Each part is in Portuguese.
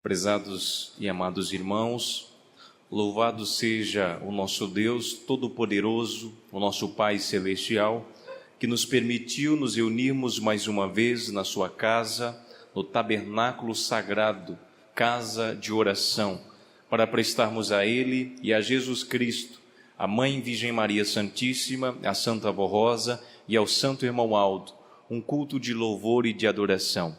Prezados e amados irmãos, louvado seja o nosso Deus Todo-Poderoso, o nosso Pai Celestial, que nos permitiu nos reunirmos mais uma vez na sua casa, no tabernáculo sagrado, casa de oração, para prestarmos a Ele e a Jesus Cristo, a Mãe Virgem Maria Santíssima, a Santa Avó Rosa e ao Santo Irmão Aldo, um culto de louvor e de adoração.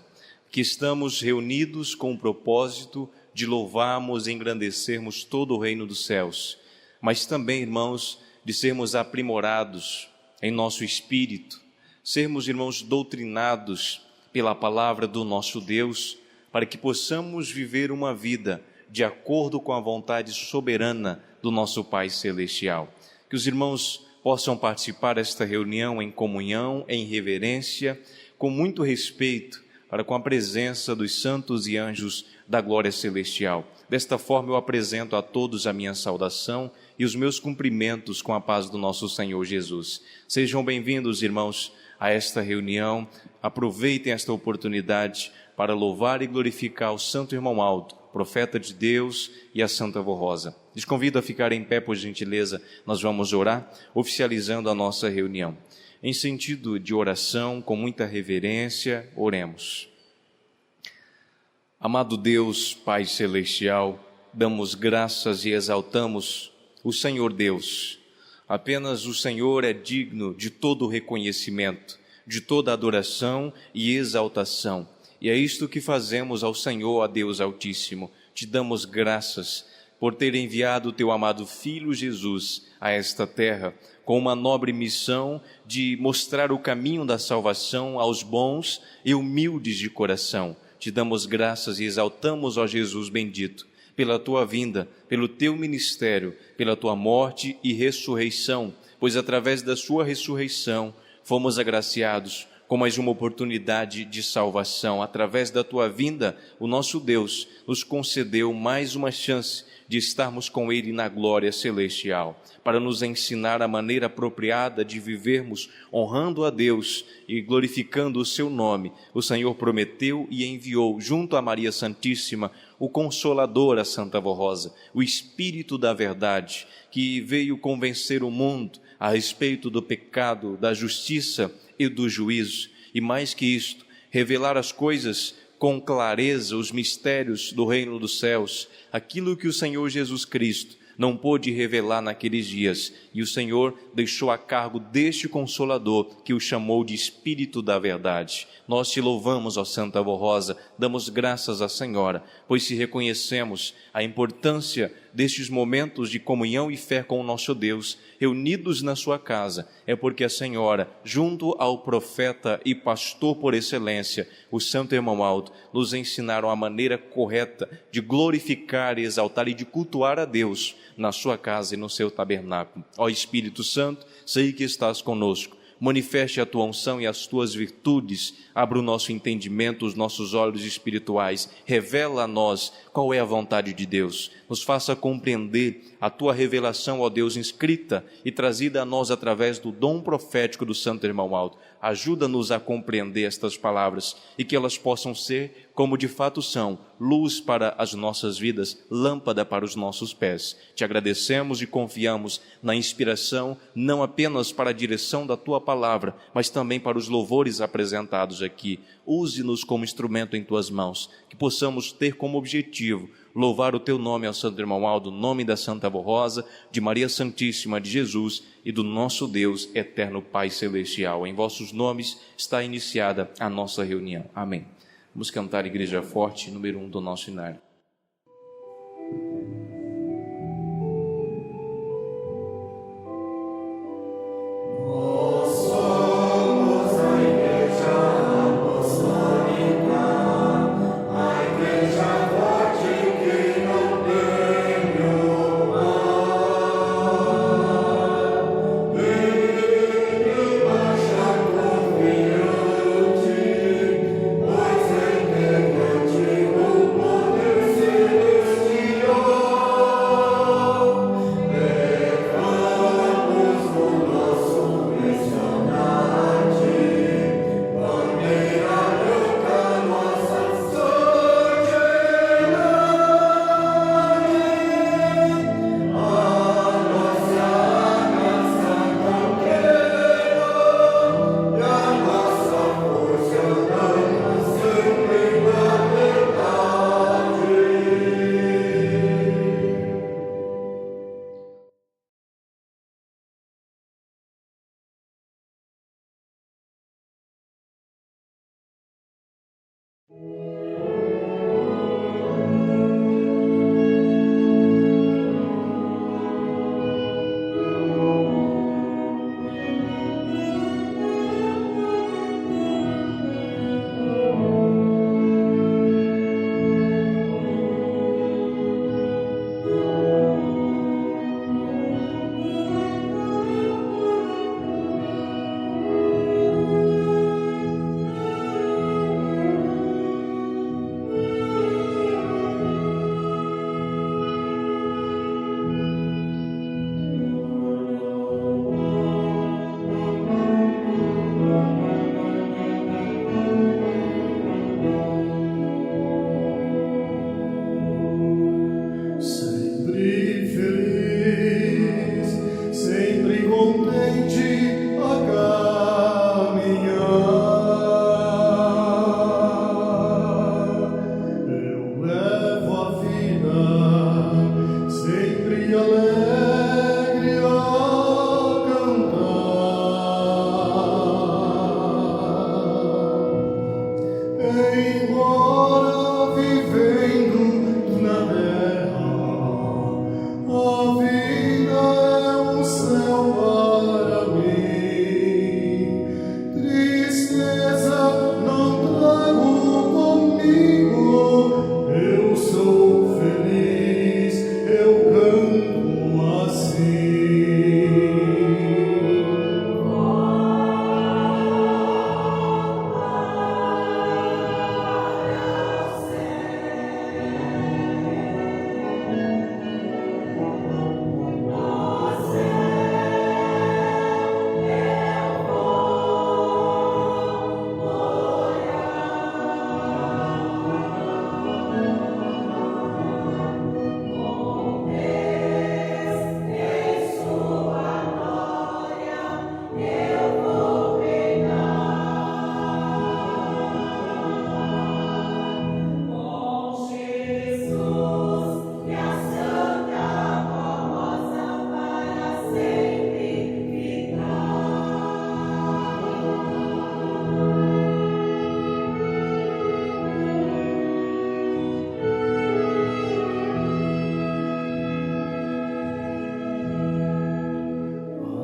Que estamos reunidos com o propósito de louvarmos e engrandecermos todo o reino dos céus, mas também, irmãos, de sermos aprimorados em nosso espírito, sermos, irmãos, doutrinados pela palavra do nosso Deus, para que possamos viver uma vida de acordo com a vontade soberana do nosso Pai Celestial. Que os irmãos possam participar desta reunião em comunhão, em reverência, com muito respeito, para com a presença dos santos e anjos da glória celestial. Desta forma eu apresento a todos a minha saudação e os meus cumprimentos com a paz do nosso Senhor Jesus. Sejam bem-vindos, irmãos, a esta reunião. Aproveitem esta oportunidade para louvar e glorificar o Santo Irmão Aldo, profeta de Deus, e a Santa Avó Rosa. Les convido a ficar em pé, por gentileza. Nós vamos orar, oficializando a nossa reunião. Em sentido de oração, com muita reverência, oremos. Amado Deus, Pai Celestial, damos graças e exaltamos o Senhor Deus. Apenas o Senhor é digno de todo o reconhecimento, de toda adoração e exaltação. E é isto que fazemos ao Senhor, a Deus Altíssimo. Te damos graças por ter enviado o teu amado Filho Jesus a esta terra, com uma nobre missão de mostrar o caminho da salvação aos bons e humildes de coração. Te damos graças e exaltamos, ó Jesus bendito, pela tua vinda, pelo teu ministério, pela tua morte e ressurreição, pois através da sua ressurreição fomos agraciados com mais uma oportunidade de salvação. Através da tua vinda, o nosso Deus nos concedeu mais uma chance de estarmos com Ele na glória celestial, para nos ensinar a maneira apropriada de vivermos honrando a Deus e glorificando o seu nome. O Senhor prometeu e enviou, junto a Maria Santíssima, o Consolador, a Santa Avó Rosa, o Espírito da Verdade, que veio convencer o mundo a respeito do pecado, da justiça e do juízo, e mais que isto, revelar as coisas com clareza, os mistérios do reino dos céus, aquilo que o Senhor Jesus Cristo não pôde revelar naqueles dias, e o Senhor deixou a cargo deste Consolador, que o chamou de Espírito da Verdade. Nós te louvamos, ó Santa Avó Rosa, damos graças à Senhora, pois se reconhecemos a importância destes momentos de comunhão e fé com o nosso Deus, reunidos na sua casa, é porque a Senhora, junto ao profeta e pastor por excelência, o Santo Irmão Aldo, nos ensinaram a maneira correta de glorificar, exaltar e de cultuar a Deus na sua casa e no seu tabernáculo. Ó Espírito Santo, sei que estás conosco. Manifeste a tua unção e as tuas virtudes, abra o nosso entendimento, os nossos olhos espirituais, revela a nós qual é a vontade de Deus, nos faça compreender a tua revelação, ó Deus, inscrita e trazida a nós através do dom profético do Santo Irmão Aldo. Ajuda-nos a compreender estas palavras e que elas possam ser, como de fato são, luz para as nossas vidas, lâmpada para os nossos pés. Te agradecemos e confiamos na inspiração, não apenas para a direção da tua palavra, mas também para os louvores apresentados aqui. Use-nos como instrumento em tuas mãos, que possamos ter como objetivo louvar o teu nome, ao Santo Irmão Aldo, nome da Santa Avó Rosa, de Maria Santíssima, de Jesus e do nosso Deus, eterno Pai Celestial. Em vossos nomes está iniciada a nossa reunião. Amém. Vamos cantar Igreja Forte, número 1 do nosso hinário. Pois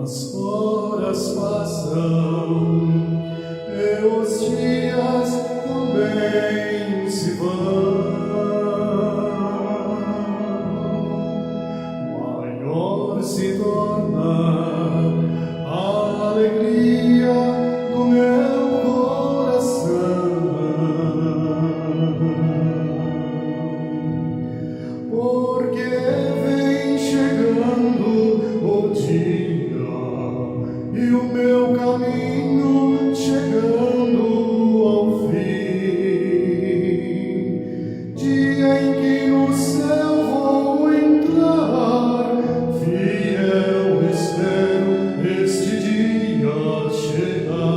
As horas passam e os dias também se vão. Maior se torna a alegria do meu coração, porque vem chegando o dia e o meu caminho chegando ao fim, dia em que no céu vou entrar, fiel espero este dia chegar.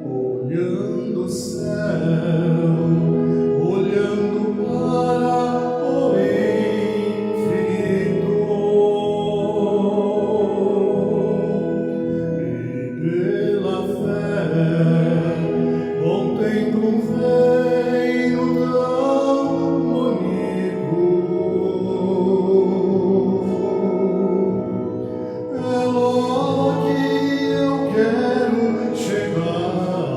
Olhando o céu, olhando para o infinito, e pela fé contemplo um reino tão bonito. É lá que eu quero chegar,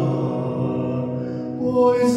pois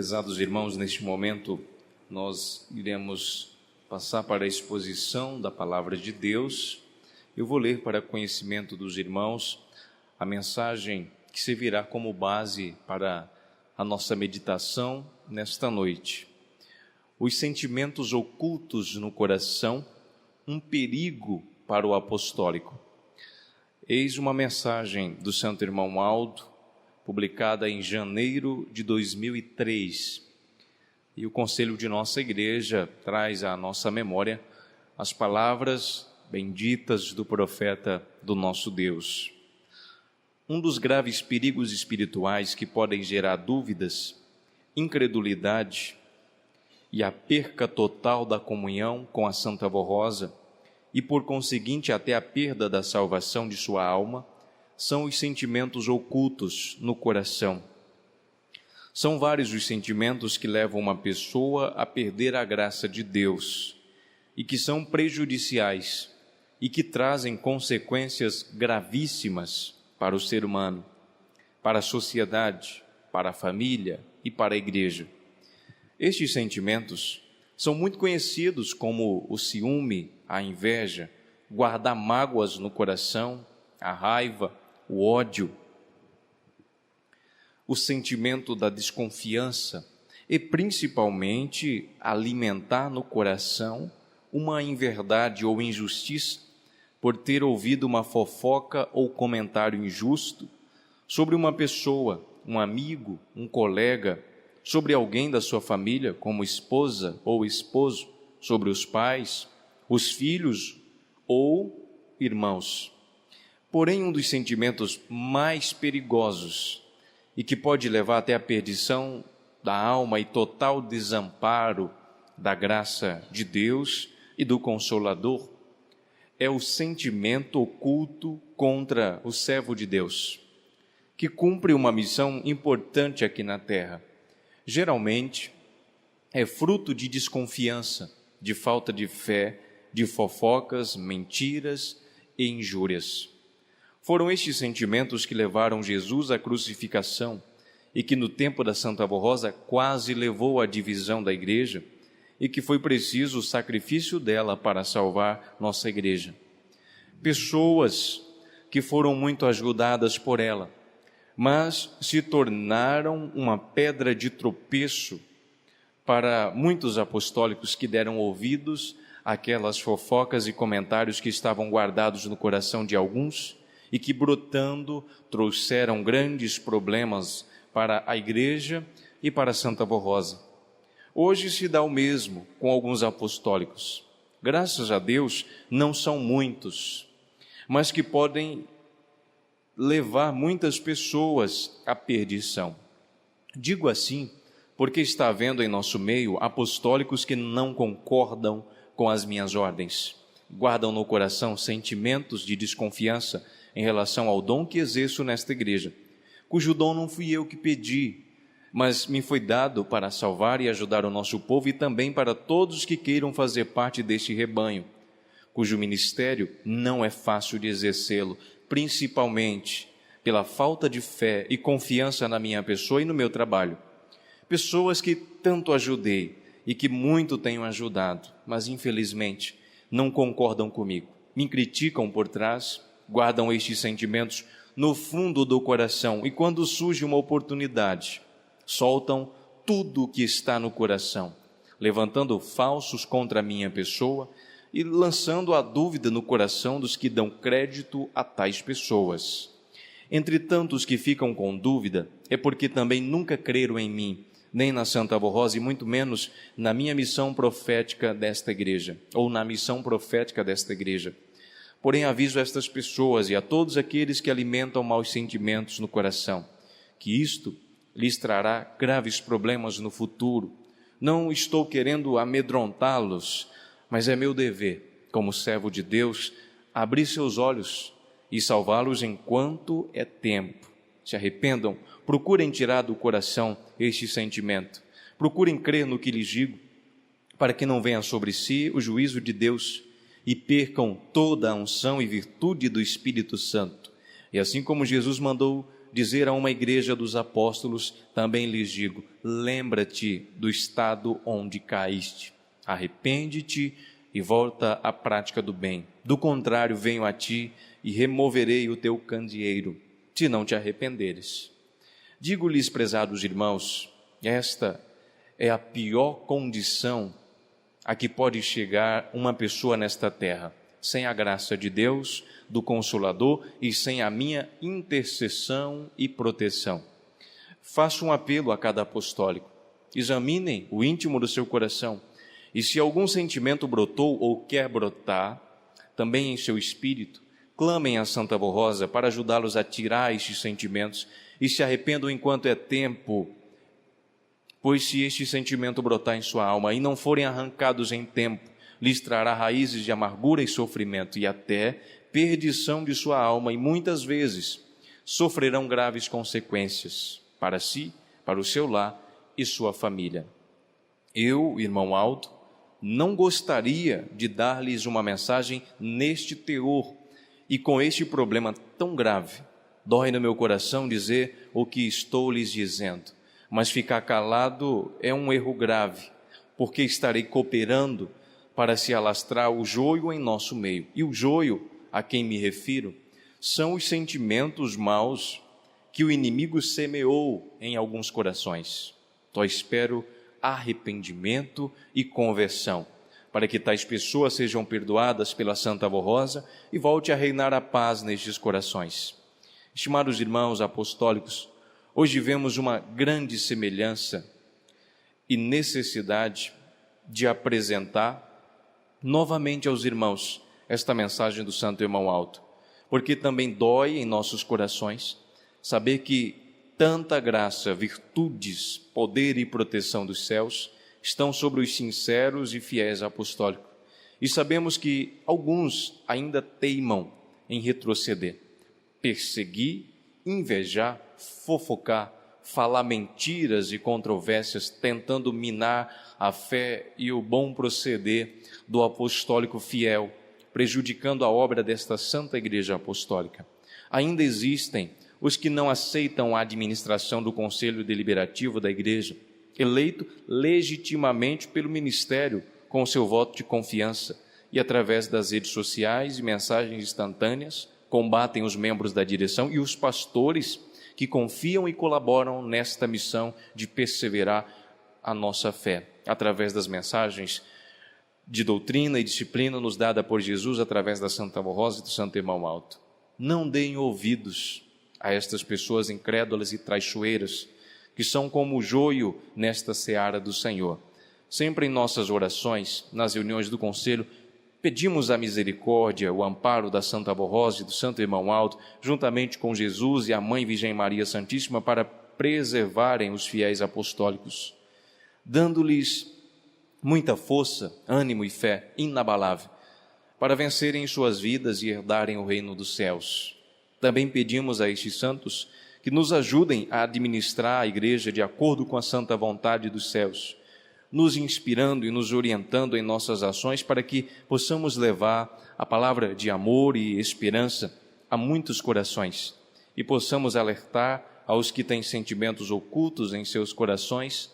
Prezados irmãos, neste momento nós iremos passar para a exposição da Palavra de Deus. Eu vou ler para conhecimento dos irmãos a mensagem que servirá como base para a nossa meditação nesta noite. Os sentimentos ocultos no coração, um perigo para o apostólico. Eis uma mensagem do Santo Irmão Aldo, publicada em janeiro de 2003. E o conselho de nossa igreja traz à nossa memória as palavras benditas do profeta do nosso Deus. Um dos graves perigos espirituais que podem gerar dúvidas, incredulidade e a perca total da comunhão com a Santa Avó Rosa, e por conseguinte até a perda da salvação de sua alma, são os sentimentos ocultos no coração. São vários os sentimentos que levam uma pessoa a perder a graça de Deus e que são prejudiciais e que trazem consequências gravíssimas para o ser humano, para a sociedade, para a família e para a igreja. Estes sentimentos são muito conhecidos como o ciúme, a inveja, guardar mágoas no coração, a raiva, o ódio, o sentimento da desconfiança e, principalmente, alimentar no coração uma inverdade ou injustiça por ter ouvido uma fofoca ou comentário injusto sobre uma pessoa, um amigo, um colega, sobre alguém da sua família, como esposa ou esposo, sobre os pais, os filhos ou irmãos. Porém, um dos sentimentos mais perigosos e que pode levar até a perdição da alma e total desamparo da graça de Deus e do Consolador é o sentimento oculto contra o servo de Deus, que cumpre uma missão importante aqui na terra. Geralmente, é fruto de desconfiança, de falta de fé, de fofocas, mentiras e injúrias. Foram estes sentimentos que levaram Jesus à crucificação e que no tempo da Santa Avó Rosa quase levou à divisão da igreja e que foi preciso o sacrifício dela para salvar nossa igreja. Pessoas que foram muito ajudadas por ela, mas se tornaram uma pedra de tropeço para muitos apostólicos que deram ouvidos àquelas fofocas e comentários que estavam guardados no coração de alguns e que, brotando, trouxeram grandes problemas para a igreja e para Santa Avó Rosa. Hoje se dá o mesmo com alguns apostólicos. Graças a Deus, não são muitos, mas que podem levar muitas pessoas à perdição. Digo assim porque está havendo em nosso meio apostólicos que não concordam com as minhas ordens, guardam no coração sentimentos de desconfiança em relação ao dom que exerço nesta igreja, cujo dom não fui eu que pedi, mas me foi dado para salvar e ajudar o nosso povo e também para todos que queiram fazer parte deste rebanho, cujo ministério não é fácil de exercê-lo, principalmente pela falta de fé e confiança na minha pessoa e no meu trabalho. Pessoas que tanto ajudei e que muito tenho ajudado, mas infelizmente não concordam comigo, me criticam por trás, guardam estes sentimentos no fundo do coração e quando surge uma oportunidade, soltam tudo o que está no coração, levantando falsos contra a minha pessoa e lançando a dúvida no coração dos que dão crédito a tais pessoas. Entre tantos que ficam com dúvida, é porque também nunca creram em mim, nem na Santa Avó Rosa, e muito menos na minha missão profética desta igreja, ou na missão profética desta igreja. Porém, aviso a estas pessoas e a todos aqueles que alimentam maus sentimentos no coração, que isto lhes trará graves problemas no futuro. Não estou querendo amedrontá-los, mas é meu dever, como servo de Deus, abrir seus olhos e salvá-los enquanto é tempo. Se arrependam, procurem tirar do coração este sentimento, procurem crer no que lhes digo, para que não venha sobre si o juízo de Deus e percam toda a unção e virtude do Espírito Santo. E assim como Jesus mandou dizer a uma igreja dos apóstolos, também lhes digo: lembra-te do estado onde caíste, arrepende-te e volta à prática do bem. Do contrário, venho a ti e removerei o teu candeeiro, se não te arrependeres. Digo-lhes, prezados irmãos, esta é a pior condição a que pode chegar uma pessoa nesta terra, sem a graça de Deus, do Consolador, e sem a minha intercessão e proteção. Faço um apelo a cada apostólico: examinem o íntimo do seu coração, e se algum sentimento brotou ou quer brotar, também em seu espírito, clamem a Santa Avó Rosa para ajudá-los a tirar estes sentimentos, e se arrependam enquanto é tempo, pois se este sentimento brotar em sua alma e não forem arrancados em tempo, lhes trará raízes de amargura e sofrimento e até perdição de sua alma, e muitas vezes sofrerão graves consequências para si, para o seu lar e sua família. Eu, irmão Aldo, não gostaria de dar-lhes uma mensagem neste teor e com este problema tão grave. Dói no meu coração dizer o que estou lhes dizendo, mas ficar calado é um erro grave, porque estarei cooperando para se alastrar o joio em nosso meio. E o joio a quem me refiro são os sentimentos maus que o inimigo semeou em alguns corações. Só espero arrependimento e conversão, para que tais pessoas sejam perdoadas pela Santa Avó Rosa e volte a reinar a paz nestes corações. Estimados irmãos apostólicos, hoje vemos uma grande semelhança e necessidade de apresentar novamente aos irmãos esta mensagem do Santo Irmão Aldo, porque também dói em nossos corações saber que tanta graça, virtudes, poder e proteção dos céus estão sobre os sinceros e fiéis apostólicos. E sabemos que alguns ainda teimam em retroceder, perseguir, invejar, fofocar, falar mentiras e controvérsias, tentando minar a fé e o bom proceder do apostólico fiel, prejudicando a obra desta Santa Igreja Apostólica. Ainda existem os que não aceitam a administração do Conselho Deliberativo da Igreja, eleito legitimamente pelo ministério com seu voto de confiança, e através das redes sociais e mensagens instantâneas combatem os membros da direção e os pastores que confiam e colaboram nesta missão de perseverar a nossa fé, através das mensagens de doutrina e disciplina nos dada por Jesus através da Santa Avó Rosa e do Santo Irmão Aldo. Não deem ouvidos a estas pessoas incrédulas e traiçoeiras, que são como o joio nesta seara do Senhor. Sempre em nossas orações, nas reuniões do Conselho, pedimos a misericórdia, o amparo da Santa Avó Rosa e do Santo Irmão Aldo, juntamente com Jesus e a Mãe Virgem Maria Santíssima, para preservarem os fiéis apostólicos, dando-lhes muita força, ânimo e fé inabalável, para vencerem em suas vidas e herdarem o reino dos céus. Também pedimos a estes santos que nos ajudem a administrar a igreja de acordo com a santa vontade dos céus, nos inspirando e nos orientando em nossas ações para que possamos levar a palavra de amor e esperança a muitos corações e possamos alertar aos que têm sentimentos ocultos em seus corações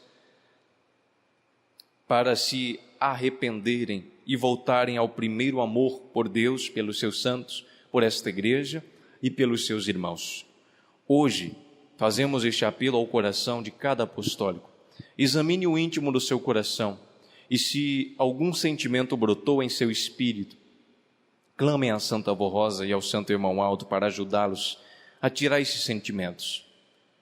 para se arrependerem e voltarem ao primeiro amor por Deus, pelos seus santos, por esta igreja e pelos seus irmãos. Hoje, fazemos este apelo ao coração de cada apostólico. Examine o íntimo do seu coração e se algum sentimento brotou em seu espírito, clamem à Santa Avó Rosa e ao Santo Irmão Aldo para ajudá-los a tirar esses sentimentos.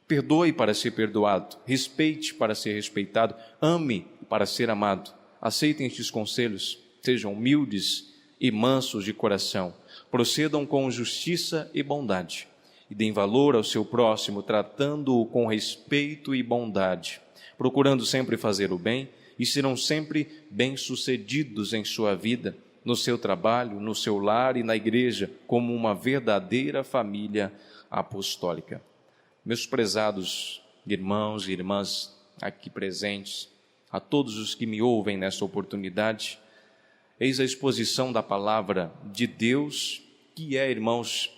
Perdoe para ser perdoado, respeite para ser respeitado, ame para ser amado. Aceitem estes conselhos, sejam humildes e mansos de coração, procedam com justiça e bondade, e deem valor ao seu próximo, tratando-o com respeito e bondade, procurando sempre fazer o bem, e serão sempre bem-sucedidos em sua vida, no seu trabalho, no seu lar e na igreja, como uma verdadeira família apostólica. Meus prezados irmãos e irmãs aqui presentes, a todos os que me ouvem nesta oportunidade, eis a exposição da palavra de Deus, que é, irmãos,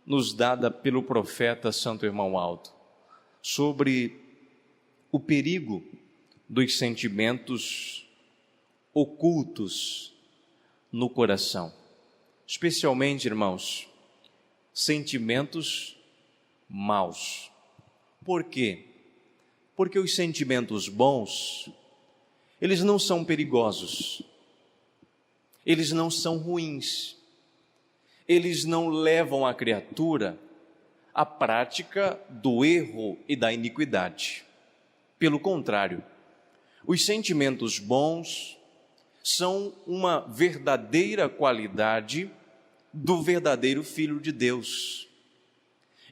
nos dada pelo profeta Santo Irmão Aldo sobre o perigo dos sentimentos ocultos no coração. Especialmente, irmãos, sentimentos maus. Por quê? Porque os sentimentos bons, eles não são perigosos, eles não são ruins, eles não levam a criatura à prática do erro e da iniquidade. Pelo contrário, os sentimentos bons são uma verdadeira qualidade do verdadeiro Filho de Deus.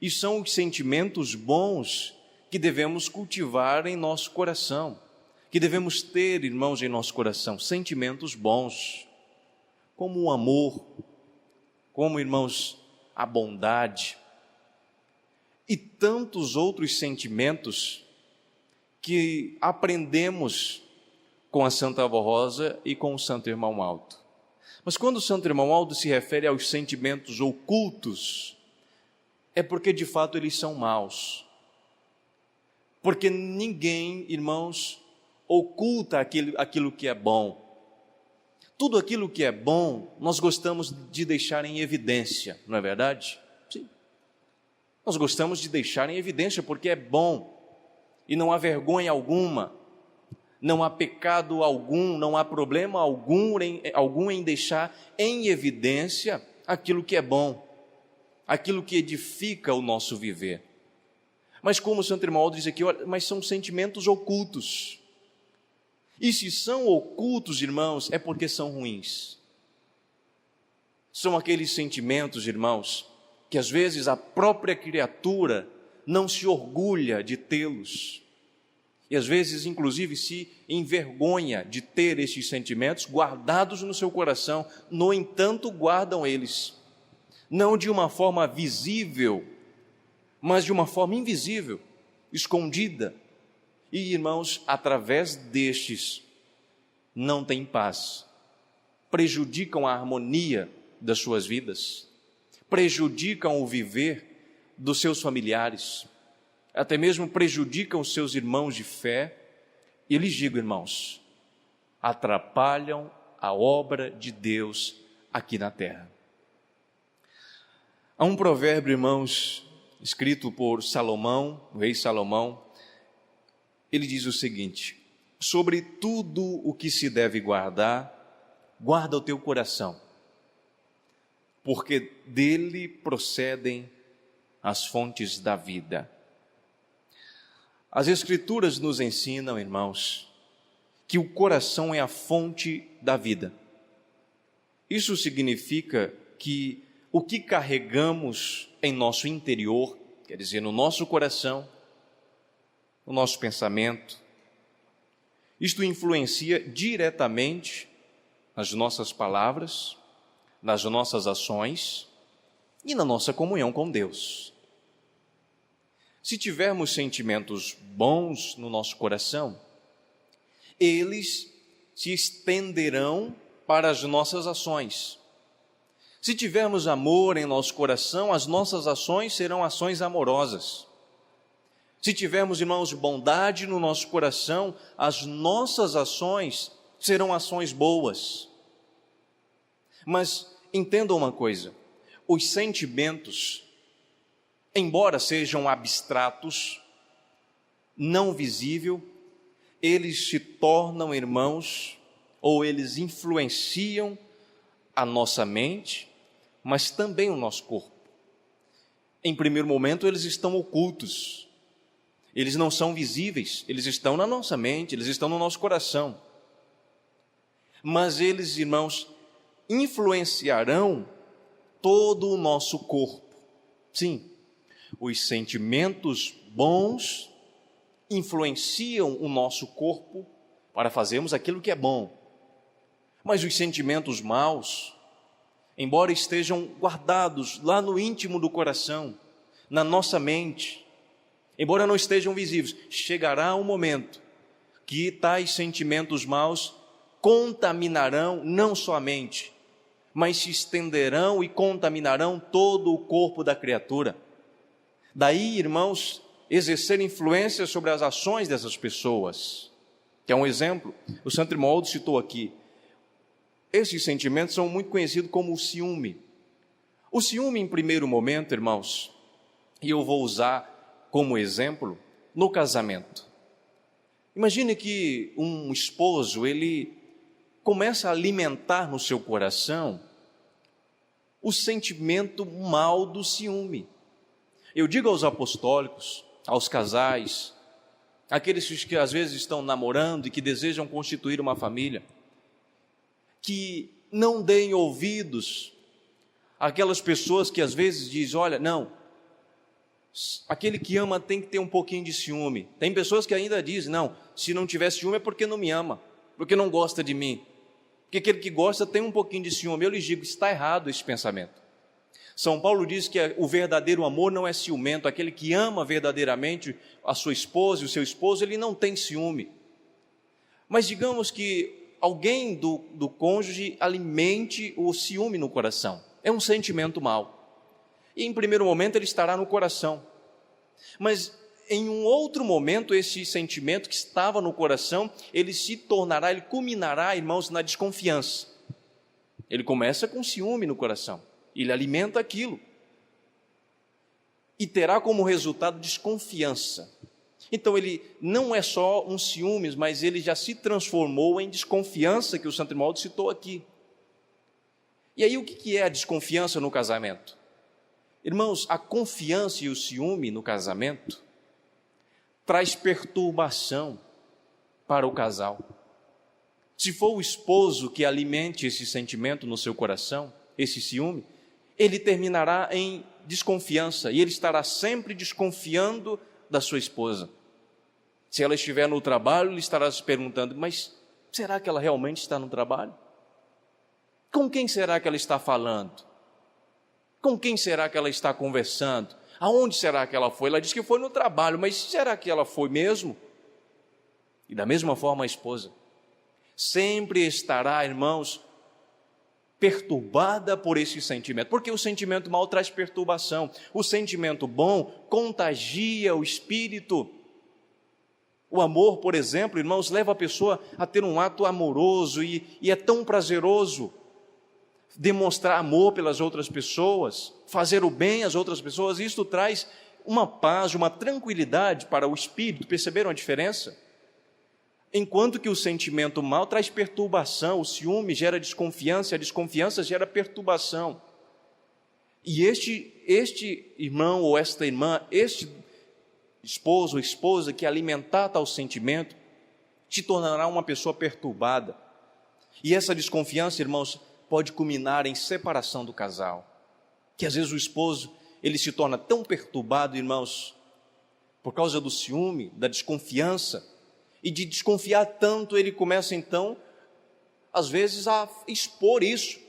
E são os sentimentos bons que devemos cultivar em nosso coração, que devemos ter, irmãos, em nosso coração, sentimentos bons, como o amor, como, irmãos, a bondade e tantos outros sentimentos que aprendemos com a Santa Avó Rosa e com o Santo Irmão Aldo. Mas quando o Santo Irmão Aldo se refere aos sentimentos ocultos, é porque de fato eles são maus. Porque ninguém, irmãos, oculta aquilo que é bom. Tudo aquilo que é bom, nós gostamos de deixar em evidência, não é verdade? Sim. Nós gostamos de deixar em evidência porque é bom e não há vergonha alguma, não há pecado algum, não há problema algum em deixar em evidência aquilo que é bom, aquilo que edifica o nosso viver. Mas como o Santo Irmão Aldo diz aqui, olha, mas são sentimentos ocultos. E se são ocultos, irmãos, é porque são ruins. São aqueles sentimentos, irmãos, que às vezes a própria criatura não se orgulha de tê-los. E às vezes, inclusive, se envergonha de ter estes sentimentos guardados no seu coração. No entanto, guardam eles. Não de uma forma visível, mas de uma forma invisível, escondida. E, irmãos, através destes, não têm paz, prejudicam a harmonia das suas vidas, prejudicam o viver dos seus familiares, até mesmo prejudicam os seus irmãos de fé, e lhes digo, irmãos, atrapalham a obra de Deus aqui na terra. Há um provérbio, irmãos, escrito por Salomão, o rei Salomão. Ele diz o seguinte: sobre tudo o que se deve guardar, guarda o teu coração, porque dele procedem as fontes da vida. As Escrituras nos ensinam, irmãos, que o coração é a fonte da vida. Isso significa que o que carregamos em nosso interior, quer dizer, no nosso coração, o nosso pensamento, isto influencia diretamente nas nossas palavras, nas nossas ações e na nossa comunhão com Deus. Se tivermos sentimentos bons no nosso coração, eles se estenderão para as nossas ações. Se tivermos amor em nosso coração, as nossas ações serão ações amorosas. Se tivermos, irmãos, bondade no nosso coração, as nossas ações serão ações boas. Mas entendam uma coisa: os sentimentos, embora sejam abstratos, não visíveis, eles se tornam, irmãos, ou eles influenciam a nossa mente, mas também o nosso corpo. Em primeiro momento, eles estão ocultos. Eles não são visíveis, eles estão na nossa mente, eles estão no nosso coração. Mas eles, irmãos, influenciarão todo o nosso corpo. Sim, os sentimentos bons influenciam o nosso corpo para fazermos aquilo que é bom. Mas os sentimentos maus, embora estejam guardados lá no íntimo do coração, na nossa mente, embora não estejam visíveis, chegará um momento que tais sentimentos maus contaminarão não só a mente, mas se estenderão e contaminarão todo o corpo da criatura. Daí, irmãos, exercer influência sobre as ações dessas pessoas, que é um exemplo. O Santo Irmão citou aqui. Esses sentimentos são muito conhecidos como o ciúme. O ciúme, em primeiro momento, irmãos, e eu vou usar como exemplo, no casamento. Imagine que um esposo, ele começa a alimentar no seu coração o sentimento mau do ciúme. Eu digo aos apostólicos, aos casais, aqueles que às vezes estão namorando e que desejam constituir uma família, que não deem ouvidos àquelas pessoas que às vezes dizem, olha, não, aquele que ama tem que ter um pouquinho de ciúme. Tem pessoas que ainda dizem, não, se não tiver ciúme é porque não me ama, porque não gosta de mim, porque aquele que gosta tem um pouquinho de ciúme. Eu lhes digo, está errado esse pensamento. São Paulo diz que o verdadeiro amor não é ciumento. Aquele que ama verdadeiramente a sua esposa e o seu esposo, ele não tem ciúme. Mas digamos que alguém do cônjuge alimente o ciúme no coração. É um sentimento mau. E em primeiro momento ele estará no coração. Mas em um outro momento, esse sentimento que estava no coração, ele se tornará, ele culminará, irmãos, na desconfiança. Ele começa com ciúme no coração. Ele alimenta aquilo. E terá como resultado desconfiança. Então ele não é só um ciúmes, mas ele já se transformou em desconfiança, que o Santo Irmão citou aqui. E aí o que é a desconfiança no casamento? Irmãos, a confiança e o ciúme no casamento traz perturbação para o casal. Se for o esposo que alimente esse sentimento no seu coração, esse ciúme, ele terminará em desconfiança e ele estará sempre desconfiando da sua esposa. Se ela estiver no trabalho, ele estará se perguntando, mas será que ela realmente está no trabalho? Com quem será que ela está falando? Com quem será que ela está conversando? Aonde será que ela foi? Ela disse que foi no trabalho, mas será que ela foi mesmo? E da mesma forma a esposa sempre estará, irmãos, perturbada por esse sentimento, porque o sentimento mau traz perturbação, o sentimento bom contagia o espírito. O amor, por exemplo, irmãos, leva a pessoa a ter um ato amoroso e é tão prazeroso demonstrar amor pelas outras pessoas, fazer o bem às outras pessoas. Isto traz uma paz, uma tranquilidade para o espírito. Perceberam a diferença? Enquanto que o sentimento mau traz perturbação, o ciúme gera desconfiança, a desconfiança gera perturbação. E este irmão ou esta irmã, este esposo ou esposa que alimentar tal sentimento, te tornará uma pessoa perturbada. E essa desconfiança, irmãos, pode culminar em separação do casal. Que às vezes o esposo, ele se torna tão perturbado, irmãos, por causa do ciúme, da desconfiança, e de desconfiar tanto, ele começa então, às vezes, a expor isso.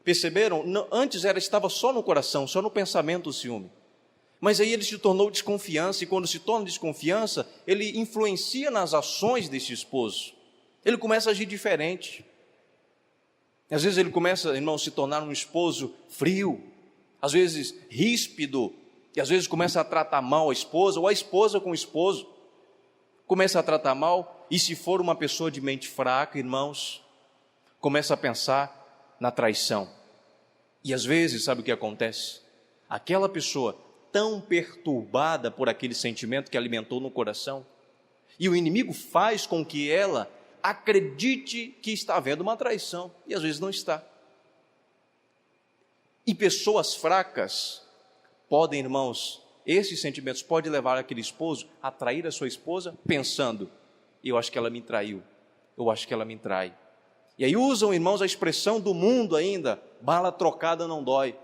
Perceberam? Antes estava só no coração, só no pensamento o ciúme. Mas aí ele se tornou desconfiança, e quando se torna desconfiança, ele influencia nas ações desse esposo. Ele começa a agir diferente. Às vezes ele começa, irmão, a se tornar um esposo frio, às vezes ríspido, e às vezes começa a tratar mal a esposa, ou a esposa com o esposo. Começa a tratar mal, e se for uma pessoa de mente fraca, irmãos, começa a pensar na traição. E às vezes, sabe o que acontece? Aquela pessoa tão perturbada por aquele sentimento que alimentou no coração, e o inimigo faz com que ela acredite que está havendo uma traição, e às vezes não está. E pessoas fracas podem, irmãos, esses sentimentos podem levar aquele esposo a trair a sua esposa, pensando, eu acho que ela me traiu, eu acho que ela me trai. E aí usam, irmãos, a expressão do mundo ainda, bala trocada não dói.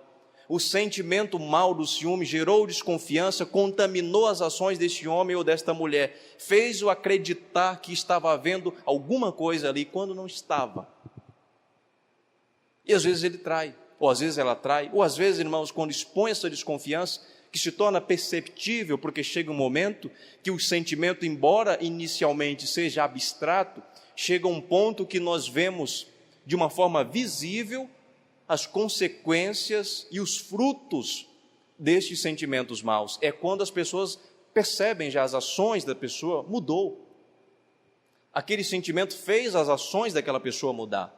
O sentimento mau do ciúme gerou desconfiança, contaminou as ações deste homem ou desta mulher, fez-o acreditar que estava havendo alguma coisa ali, quando não estava. E às vezes ele trai, ou às vezes ela trai, ou às vezes, irmãos, quando expõe essa desconfiança, que se torna perceptível, porque chega um momento que o sentimento, embora inicialmente seja abstrato, chega a um ponto que nós vemos de uma forma visível as consequências e os frutos destes sentimentos maus. É quando as pessoas percebem já as ações da pessoa, mudou. Aquele sentimento fez as ações daquela pessoa mudar.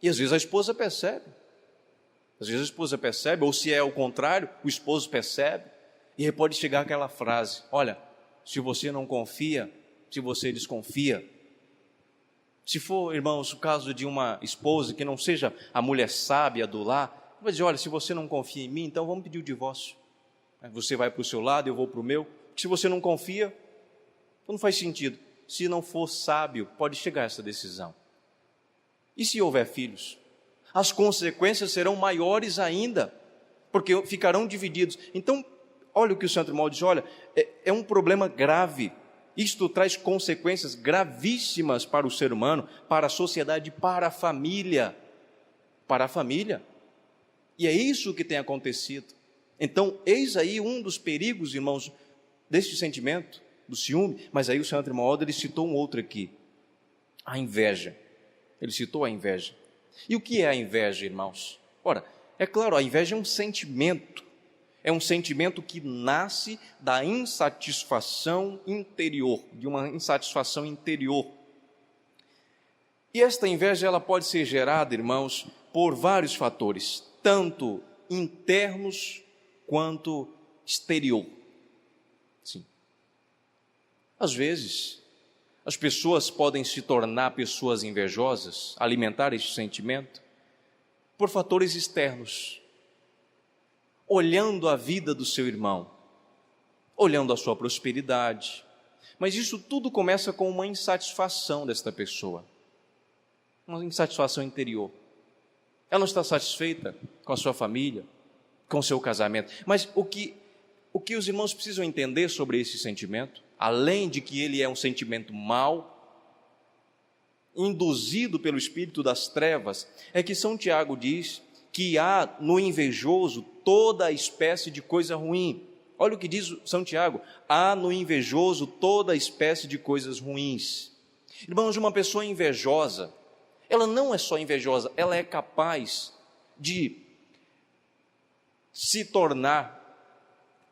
E às vezes a esposa percebe. Às vezes a esposa percebe, ou se é o contrário, o esposo percebe. E aí pode chegar aquela frase: olha, se você não confia, se você desconfia. Se for, irmãos, o caso de uma esposa que não seja a mulher sábia do lar, vai dizer: olha, se você não confia em mim, então vamos pedir o divórcio. Você vai para o seu lado, eu vou para o meu. Se você não confia, não faz sentido. Se não for sábio, pode chegar a essa decisão. E se houver filhos? As consequências serão maiores ainda, porque ficarão divididos. Então, olha o que o Santo Irmão diz: olha, é um problema grave. Isto traz consequências gravíssimas para o ser humano, para a sociedade, para a família. Para a família. E é isso que tem acontecido. Então, eis aí um dos perigos, irmãos, deste sentimento, do ciúme. Mas aí o Santo Irmão Aldo, ele citou um outro aqui: a inveja. Ele citou a inveja. E o que é a inveja, irmãos? Ora, é claro, a inveja é um sentimento. É um sentimento que nasce da insatisfação interior, de uma insatisfação interior. E esta inveja, ela pode ser gerada, irmãos, por vários fatores, tanto internos quanto exterior. Sim. Às vezes, as pessoas podem se tornar pessoas invejosas, alimentar este sentimento, por fatores externos. Olhando a vida do seu irmão, olhando a sua prosperidade. Mas isso tudo começa com uma insatisfação desta pessoa, uma insatisfação interior. Ela não está satisfeita com a sua família, com o seu casamento. Mas o que os irmãos precisam entender sobre esse sentimento, além de que ele é um sentimento mau, induzido pelo espírito das trevas, é que São Tiago diz que há no invejoso toda a espécie de coisa ruim. Olha o que diz São Tiago: há no invejoso toda a espécie de coisas ruins. Irmãos, uma pessoa invejosa, ela não é só invejosa, ela é capaz de se tornar,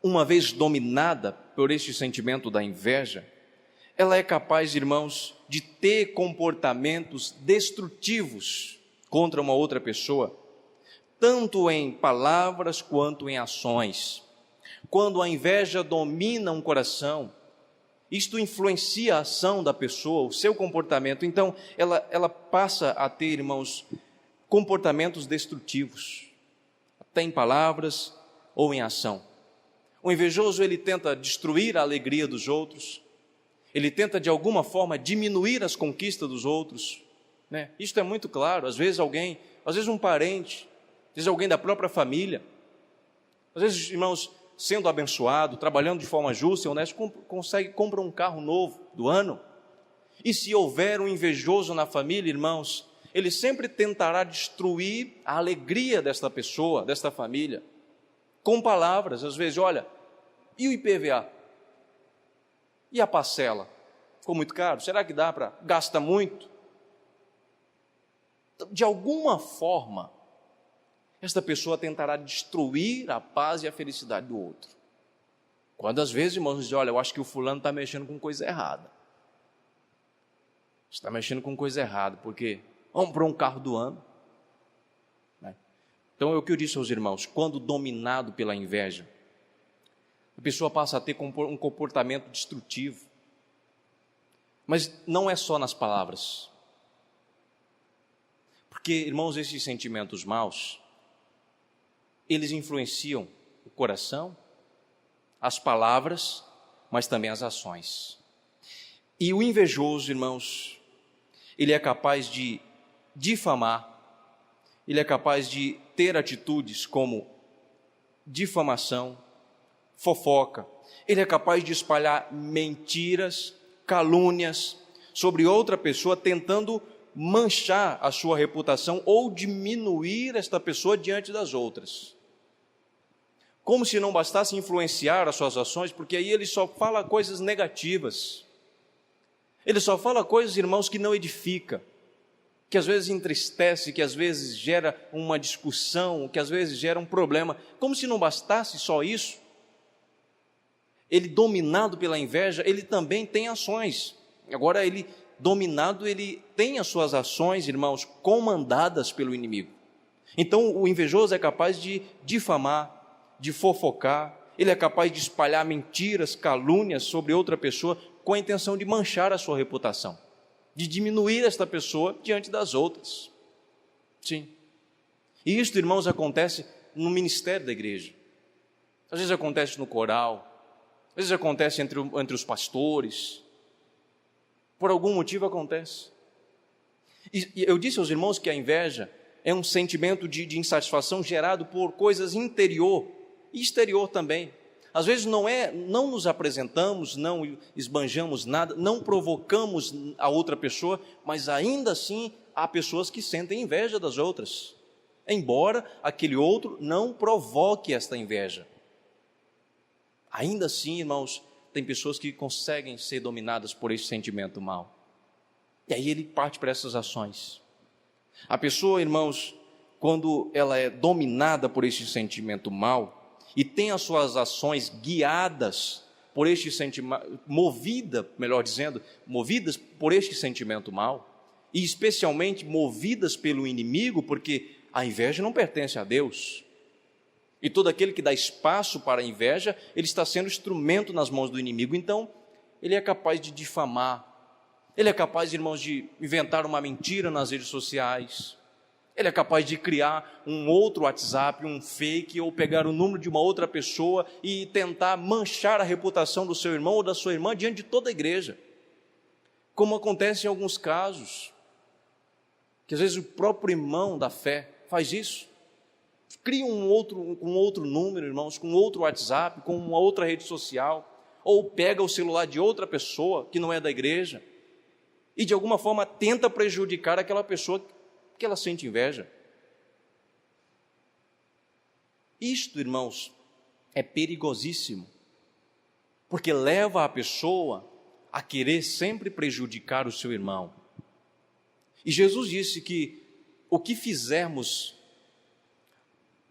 uma vez dominada por este sentimento da inveja, ela é capaz, irmãos, de ter comportamentos destrutivos contra uma outra pessoa, tanto em palavras quanto em ações. Quando a inveja domina um coração, isto influencia a ação da pessoa, o seu comportamento. Então, ela passa a ter, irmãos, comportamentos destrutivos, até em palavras ou em ação. O invejoso, ele tenta destruir a alegria dos outros, ele tenta de alguma forma diminuir as conquistas dos outros, né? Isto é muito claro. Às vezes um parente, às vezes alguém da própria família, às vezes, irmãos, sendo abençoado, trabalhando de forma justa e honesta, compra um carro novo do ano. E se houver um invejoso na família, irmãos, ele sempre tentará destruir a alegria desta pessoa, desta família, com palavras. Às vezes: olha, e o IPVA? E a parcela? Ficou muito caro? Será que dá para? Gasta muito? De alguma forma, esta pessoa tentará destruir a paz e a felicidade do outro. Quando às vezes, irmãos, dizem: olha, eu acho que o fulano está mexendo com coisa errada. Está mexendo com coisa errada, porque comprou um carro do ano. Então é o que eu disse aos irmãos: quando dominado pela inveja, a pessoa passa a ter um comportamento destrutivo. Mas não é só nas palavras. Porque, irmãos, esses sentimentos maus, eles influenciam o coração, as palavras, mas também as ações. E o invejoso, irmãos, ele é capaz de difamar, ele é capaz de ter atitudes como difamação, fofoca, ele é capaz de espalhar mentiras, calúnias sobre outra pessoa, tentando manchar a sua reputação ou diminuir esta pessoa diante das outras. Como se não bastasse influenciar as suas ações, porque aí ele só fala coisas negativas. Ele só fala coisas, irmãos, que não edificam. que às vezes entristece, que às vezes gera uma discussão, que às vezes gera um problema. Como se não bastasse só isso, ele dominado pela inveja, ele também tem ações. Agora ele dominado, ele tem as suas ações, irmãos, comandadas pelo inimigo. Então o invejoso é capaz de difamar, de fofocar, ele é capaz de espalhar mentiras, calúnias sobre outra pessoa com a intenção de manchar a sua reputação, de diminuir esta pessoa diante das outras. Sim. E isto, irmãos, acontece no ministério da igreja. Às vezes acontece no coral, às vezes acontece entre os pastores. Por algum motivo acontece. E eu disse aos irmãos que a inveja é um sentimento de insatisfação gerado por coisas interior e exterior também. Às vezes não nos apresentamos, não esbanjamos nada, não provocamos a outra pessoa, mas ainda assim há pessoas que sentem inveja das outras, embora aquele outro não provoque esta inveja. Ainda assim, irmãos, tem pessoas que conseguem ser dominadas por esse sentimento mau. E aí ele parte para essas ações. A pessoa, irmãos, quando ela é dominada por esse sentimento mau, e tem as suas ações guiadas por este sentimento, movidas por este sentimento mau, e especialmente movidas pelo inimigo, porque a inveja não pertence a Deus. E todo aquele que dá espaço para a inveja, ele está sendo instrumento nas mãos do inimigo. Então, ele é capaz de difamar, ele é capaz, irmãos, de inventar uma mentira nas redes sociais, ele é capaz de criar um outro WhatsApp, um fake, ou pegar o número de uma outra pessoa e tentar manchar a reputação do seu irmão ou da sua irmã diante de toda a igreja. Como acontece em alguns casos, que às vezes o próprio irmão da fé faz isso. Cria um outro número, irmãos, com outro WhatsApp, com uma outra rede social, ou pega o celular de outra pessoa que não é da igreja, e de alguma forma tenta prejudicar aquela pessoa que ela sente inveja. Isto, irmãos, é perigosíssimo, porque leva a pessoa a querer sempre prejudicar o seu irmão. E Jesus disse que o que fizermos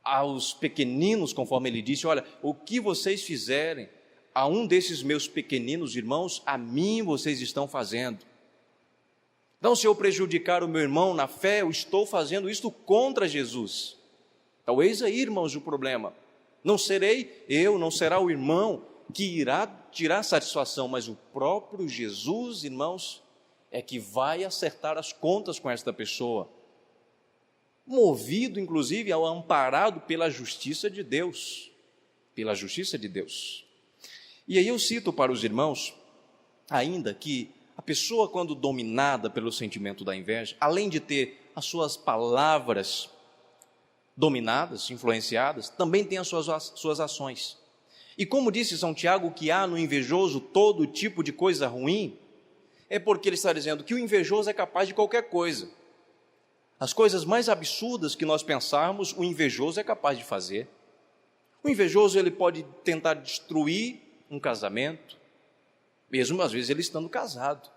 aos pequeninos, conforme ele disse, olha, o que vocês fizerem a um desses meus pequeninos irmãos, a mim vocês estão fazendo. Então, se eu prejudicar o meu irmão na fé, eu estou fazendo isto contra Jesus. Talvez aí, irmãos, o problema. Não serei eu, não será o irmão que irá tirar satisfação, mas o próprio Jesus, irmãos, é que vai acertar as contas com esta pessoa. Movido, inclusive, ao amparado pela justiça de Deus. Pela justiça de Deus. E aí eu cito para os irmãos, ainda que a pessoa, quando dominada pelo sentimento da inveja, além de ter as suas palavras dominadas, influenciadas, também tem as suas ações. E como disse São Tiago, que há no invejoso todo tipo de coisa ruim, é porque ele está dizendo que o invejoso é capaz de qualquer coisa. As coisas mais absurdas que nós pensarmos, o invejoso é capaz de fazer. O invejoso, ele pode tentar destruir um casamento, mesmo às vezes ele estando casado.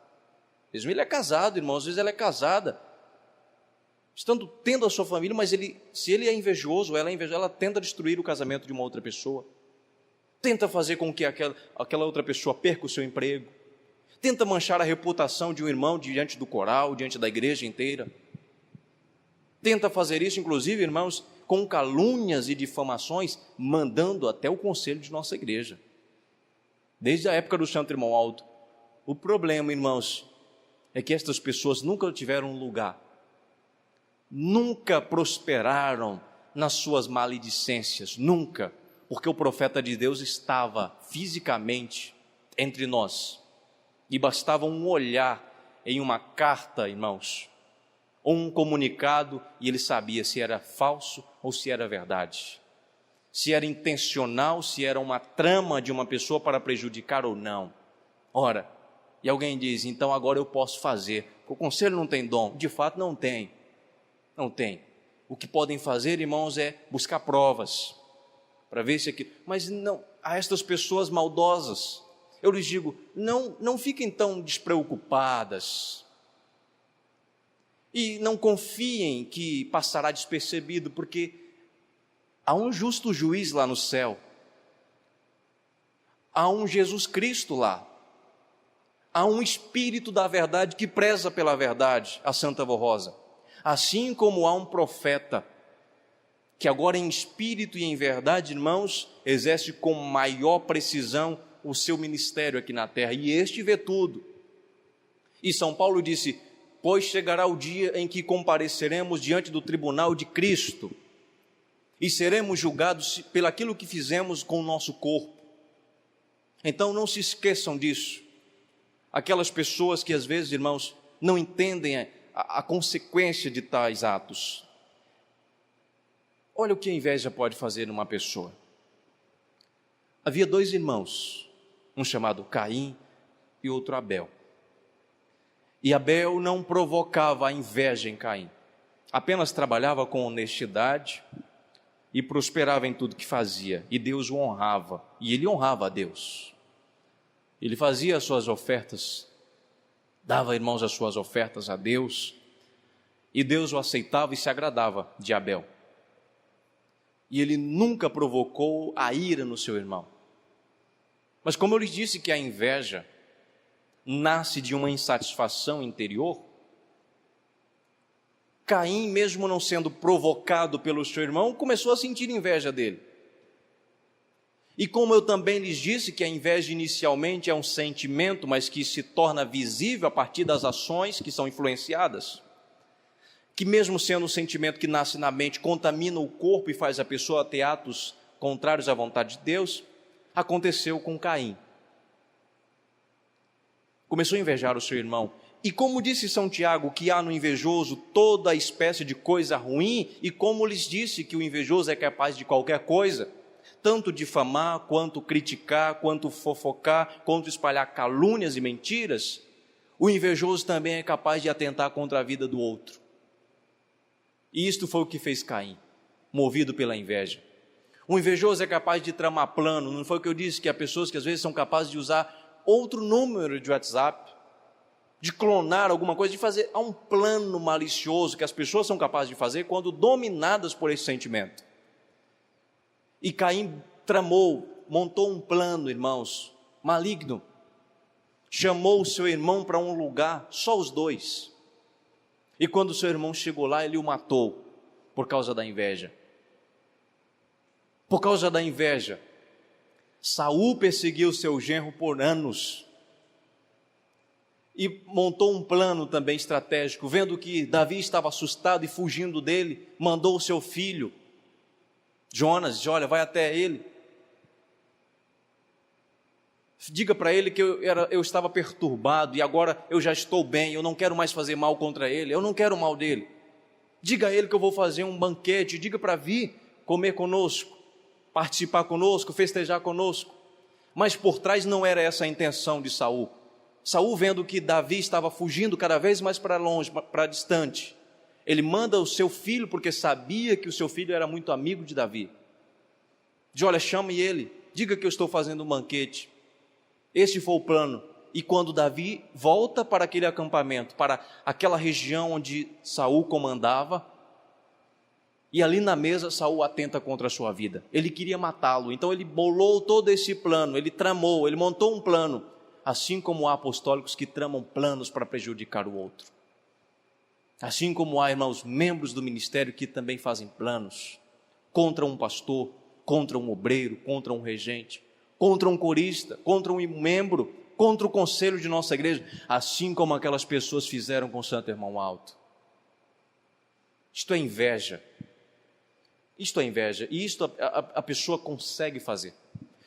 Mesmo ele é casado, irmão, às vezes ela é casada, tendo a sua família, mas se ele é invejoso, ela é invejosa, ela tenta destruir o casamento de uma outra pessoa, tenta fazer com que aquela outra pessoa perca o seu emprego, tenta manchar a reputação de um irmão diante do coral, diante da igreja inteira, tenta fazer isso, inclusive, irmãos, com calúnias e difamações, mandando até o conselho de nossa igreja. Desde a época do Santo Irmão Aldo. O problema, irmãos, é que estas pessoas nunca tiveram lugar, nunca prosperaram nas suas maledicências, nunca, porque o profeta de Deus estava fisicamente entre nós, e bastava um olhar em uma carta, irmãos, ou um comunicado, e ele sabia se era falso ou se era verdade, se era intencional, se era uma trama de uma pessoa para prejudicar ou não. Ora, e alguém diz, então agora eu posso fazer, o conselho não tem dom. De fato não tem, não tem. O que podem fazer, irmãos, é buscar provas, para ver se aquilo, mas não, a estas pessoas maldosas, eu lhes digo, não fiquem tão despreocupadas. E não confiem que passará despercebido, porque há um justo juiz lá no céu. Há um Jesus Cristo lá. Há um Espírito da verdade que preza pela verdade, a Santa Vó Rosa. Assim como há um profeta que agora em espírito e em verdade, irmãos, exerce com maior precisão o seu ministério aqui na terra. E este vê tudo. E São Paulo disse: pois chegará o dia em que compareceremos diante do tribunal de Cristo e seremos julgados pelaquilo que fizemos com o nosso corpo. Então não se esqueçam disso. Aquelas pessoas que às vezes, irmãos, não entendem a consequência de tais atos. Olha o que a inveja pode fazer numa pessoa. Havia 2 irmãos, um chamado Caim e outro Abel. E Abel não provocava a inveja em Caim, apenas trabalhava com honestidade e prosperava em tudo que fazia, e Deus o honrava, e ele honrava a Deus. Ele fazia as suas ofertas, dava, irmãos, as suas ofertas a Deus, e Deus o aceitava e se agradava de Abel. E ele nunca provocou a ira no seu irmão. Mas como eu lhes disse que a inveja nasce de uma insatisfação interior, Caim, mesmo não sendo provocado pelo seu irmão, começou a sentir inveja dele. E como eu também lhes disse que a inveja inicialmente é um sentimento, mas que se torna visível a partir das ações que são influenciadas, que mesmo sendo um sentimento que nasce na mente, contamina o corpo e faz a pessoa ter atos contrários à vontade de Deus, aconteceu com Caim. Começou a invejar o seu irmão. E como disse São Tiago, que há no invejoso toda espécie de coisa ruim, e como lhes disse que o invejoso é capaz de qualquer coisa, tanto difamar, quanto criticar, quanto fofocar, quanto espalhar calúnias e mentiras, o invejoso também é capaz de atentar contra a vida do outro. E isto foi o que fez Caim, movido pela inveja. O invejoso é capaz de tramar plano, não foi o que eu disse, que há pessoas que às vezes são capazes de usar outro número de WhatsApp, de clonar alguma coisa, de fazer um plano malicioso que as pessoas são capazes de fazer quando dominadas por esse sentimento. E Caim tramou, montou um plano, irmãos, maligno. Chamou o seu irmão para um lugar, só os dois. E quando o seu irmão chegou lá, ele o matou por causa da inveja. Por causa da inveja, Saul perseguiu seu genro por anos. E montou um plano também estratégico, vendo que Davi estava assustado e fugindo dele, mandou o seu filho, Jonas, disse: olha, vai até ele. Diga para ele que eu estava perturbado e agora eu já estou bem, eu não quero mais fazer mal contra ele, eu não quero o mal dele. Diga a ele que eu vou fazer um banquete, diga para vir comer conosco, participar conosco, festejar conosco. Mas por trás não era essa a intenção de Saul. Saul, vendo que Davi estava fugindo cada vez mais para longe, para distante, ele manda o seu filho, porque sabia que o seu filho era muito amigo de Davi. Diz: olha, chame ele, diga que eu estou fazendo um banquete. Este foi o plano. E quando Davi volta para aquele acampamento, para aquela região onde Saul comandava, e ali na mesa Saul atenta contra a sua vida. Ele queria matá-lo, então ele bolou todo esse plano, ele tramou, ele montou um plano, assim como há apostólicos que tramam planos para prejudicar o outro. Assim como há, irmãos, membros do ministério que também fazem planos contra um pastor, contra um obreiro, contra um regente, contra um corista, contra um membro, contra o conselho de nossa igreja, assim como aquelas pessoas fizeram com o Santo Irmão Alto. Isto é inveja. Isto é inveja, e isto a pessoa consegue fazer,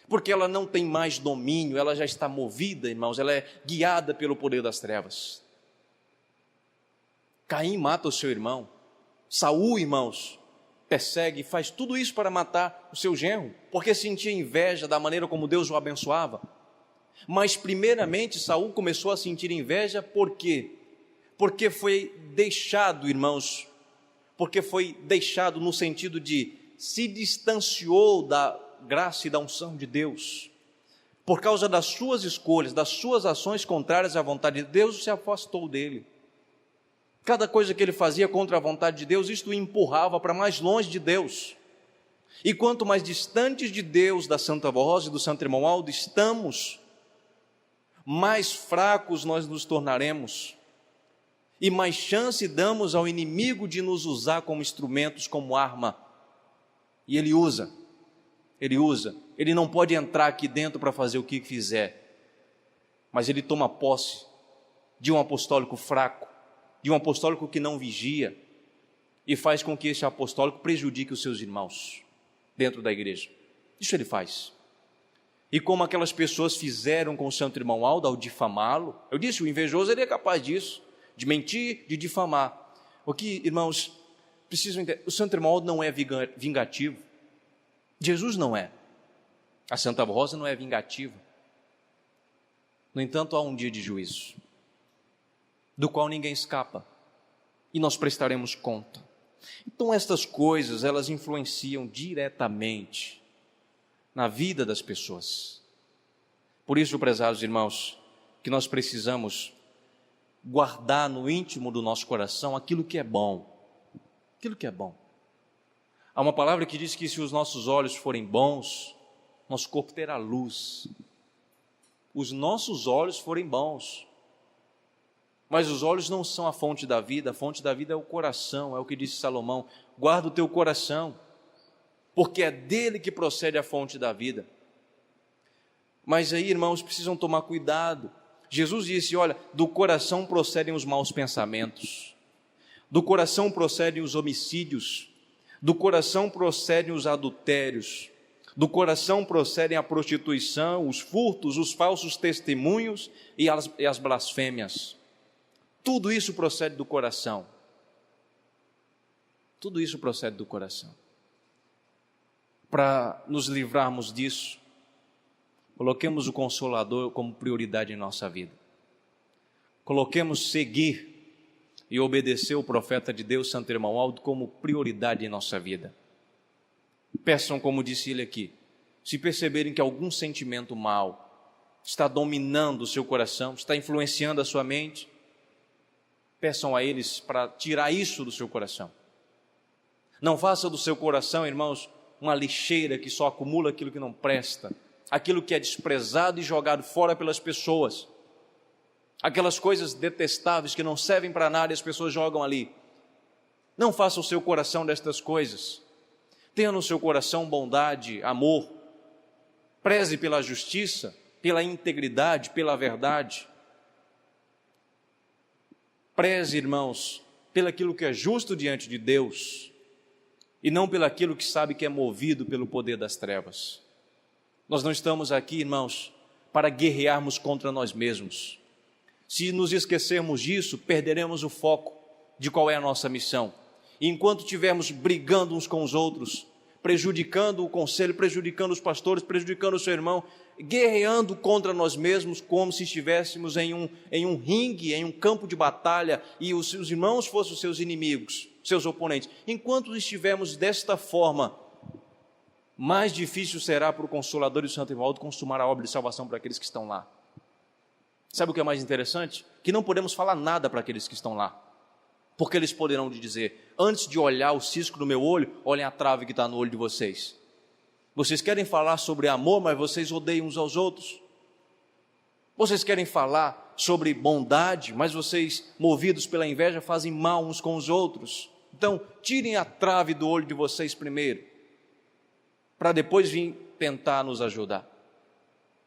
porque ela não tem mais domínio, ela já está movida, irmãos, ela é guiada pelo poder das trevas. Caim mata o seu irmão, Saul, irmãos, persegue, faz tudo isso para matar o seu genro, porque sentia inveja da maneira como Deus o abençoava. Mas primeiramente Saul começou a sentir inveja, por quê? Porque foi deixado, irmãos, porque foi deixado no sentido de se distanciou da graça e da unção de Deus. Por causa das suas escolhas, das suas ações contrárias à vontade de Deus, se afastou dele. Cada coisa que ele fazia contra a vontade de Deus, isto o empurrava para mais longe de Deus. E quanto mais distantes de Deus, da Santa Rosa e do Santo Irmão Aldo estamos, mais fracos nós nos tornaremos e mais chance damos ao inimigo de nos usar como instrumentos, como arma. E ele usa, ele não pode entrar aqui dentro para fazer o que fizer, mas ele toma posse de um apostólico fraco, de um apostólico que não vigia, e faz com que esse apostólico prejudique os seus irmãos dentro da igreja. Isso ele faz. E como aquelas pessoas fizeram com o Santo Irmão Aldo ao difamá-lo, eu disse, o invejoso ele é capaz disso, de mentir, de difamar. O que, irmãos, precisam entender, o Santo Irmão Aldo não é vingativo, Jesus não é, a Santa Rosa não é vingativa. No entanto, há um dia de juízo, do qual ninguém escapa, e nós prestaremos conta. Então estas coisas, elas influenciam diretamente na vida das pessoas. Por isso, prezados irmãos, que nós precisamos guardar no íntimo do nosso coração aquilo que é bom, aquilo que é bom. Há uma palavra que diz que se os nossos olhos forem bons, nosso corpo terá luz. Os nossos olhos forem bons, mas os olhos não são a fonte da vida é o coração, é o que disse Salomão, guarda o teu coração, porque é dele que procede a fonte da vida. Mas aí, irmãos, precisam tomar cuidado. Jesus disse, olha, do coração procedem os maus pensamentos, do coração procedem os homicídios, do coração procedem os adultérios, do coração procedem a prostituição, os furtos, os falsos testemunhos e as blasfêmias. Tudo isso procede do coração. Tudo isso procede do coração. Para nos livrarmos disso, coloquemos o Consolador como prioridade em nossa vida. Coloquemos seguir e obedecer o profeta de Deus, Santo Irmão Aldo, como prioridade em nossa vida. Peçam, como disse ele aqui, se perceberem que algum sentimento mau está dominando o seu coração, está influenciando a sua mente, peçam a eles para tirar isso do seu coração. Não faça do seu coração, irmãos, uma lixeira que só acumula aquilo que não presta, aquilo que é desprezado e jogado fora pelas pessoas, aquelas coisas detestáveis que não servem para nada e as pessoas jogam ali. Não faça o seu coração destas coisas. Tenha no seu coração bondade, amor, preze pela justiça, pela integridade, pela verdade. Preze, irmãos, pelaquilo que é justo diante de Deus e não pelaquilo que sabe que é movido pelo poder das trevas. Nós não estamos aqui, irmãos, para guerrearmos contra nós mesmos. Se nos esquecermos disso, perderemos o foco de qual é a nossa missão. E enquanto estivermos brigando uns com os outros, prejudicando o conselho, prejudicando os pastores, prejudicando o seu irmão, guerreando contra nós mesmos, como se estivéssemos em um ringue, em um campo de batalha, e os seus irmãos fossem os seus inimigos, seus oponentes. Enquanto estivermos desta forma, mais difícil será para o Consolador e o Santo Irmão Aldo consumar a obra de salvação para aqueles que estão lá. Sabe o que é mais interessante? Que não podemos falar nada para aqueles que estão lá, porque eles poderão dizer, antes de olhar o cisco no meu olho, olhem a trave que está no olho de vocês. Vocês querem falar sobre amor, mas vocês odeiam uns aos outros. Vocês querem falar sobre bondade, mas vocês, movidos pela inveja, fazem mal uns com os outros. Então, tirem a trave do olho de vocês primeiro, para depois vir tentar nos ajudar.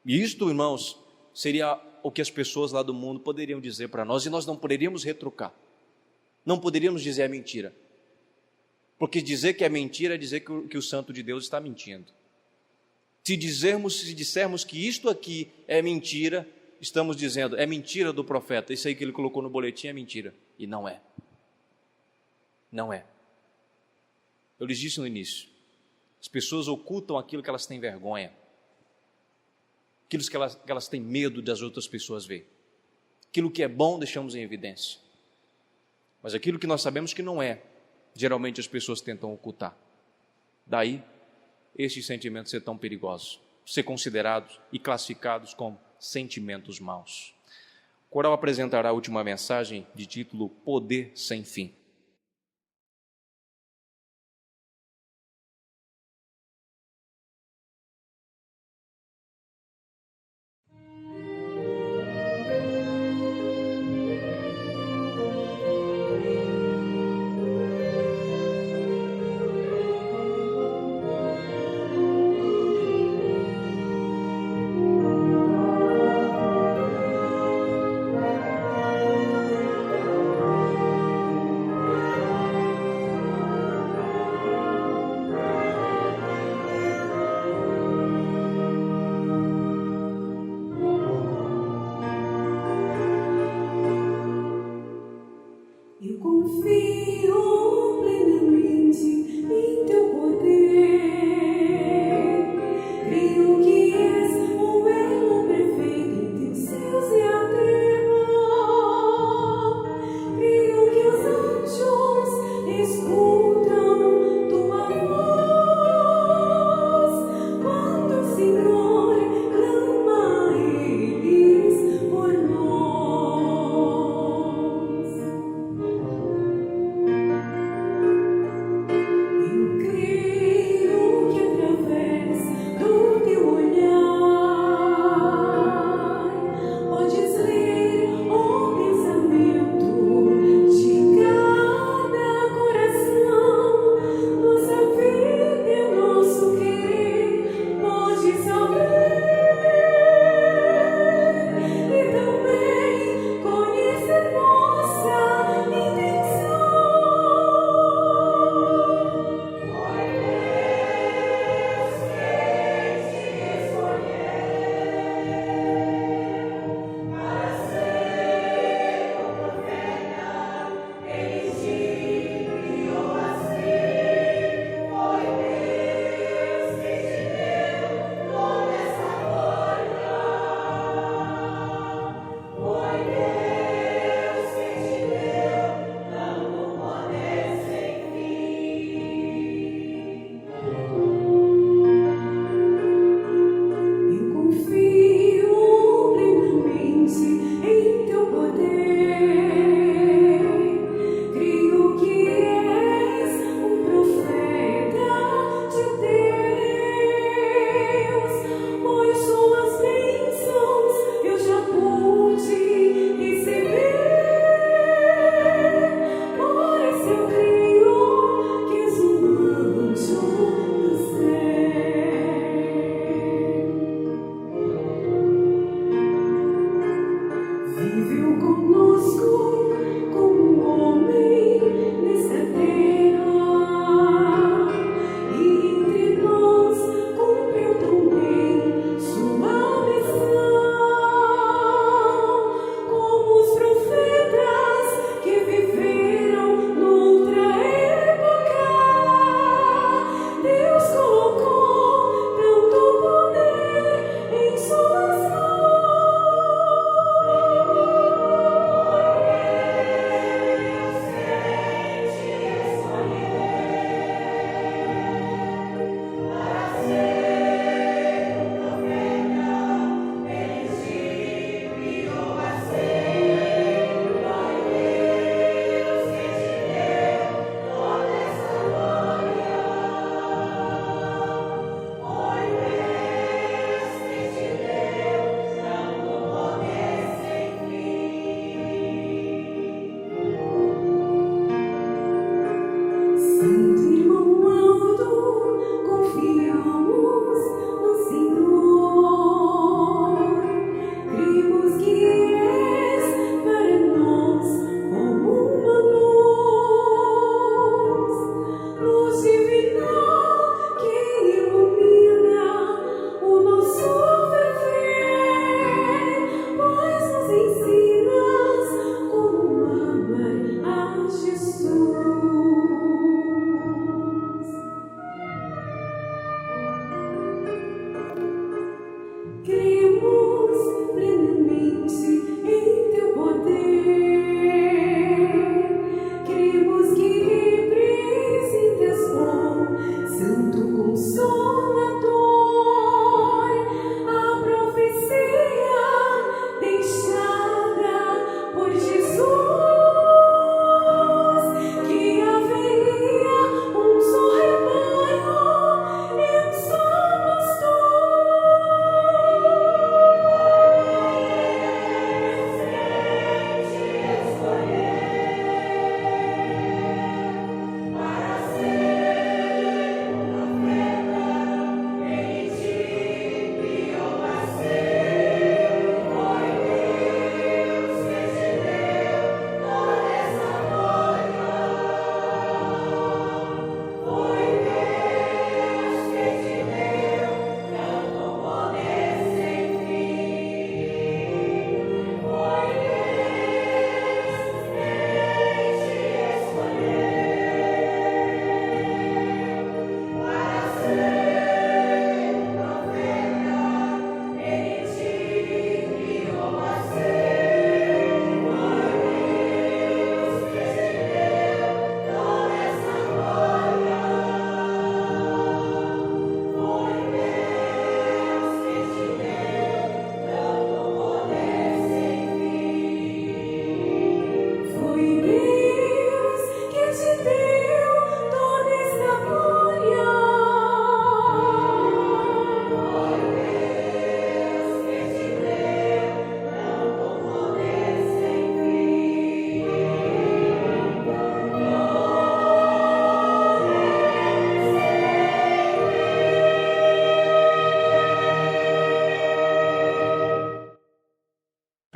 E isto, irmãos, seria o que as pessoas lá do mundo poderiam dizer para nós, e nós não poderíamos retrucar. Não poderíamos dizer é mentira. Porque dizer que é mentira é dizer que o santo de Deus está mentindo. Se dissermos que isto aqui é mentira, estamos dizendo, é mentira do profeta, isso aí que ele colocou no boletim é mentira. E não é. Não é. Eu lhes disse no início, as pessoas ocultam aquilo que elas têm vergonha, aquilo que elas têm medo das outras pessoas verem. Aquilo que é bom deixamos em evidência. Mas aquilo que nós sabemos que não é, geralmente as pessoas tentam ocultar. Daí, estes sentimentos ser tão perigosos, ser considerados e classificados como sentimentos maus. O coral apresentará a última mensagem de título Poder Sem Fim.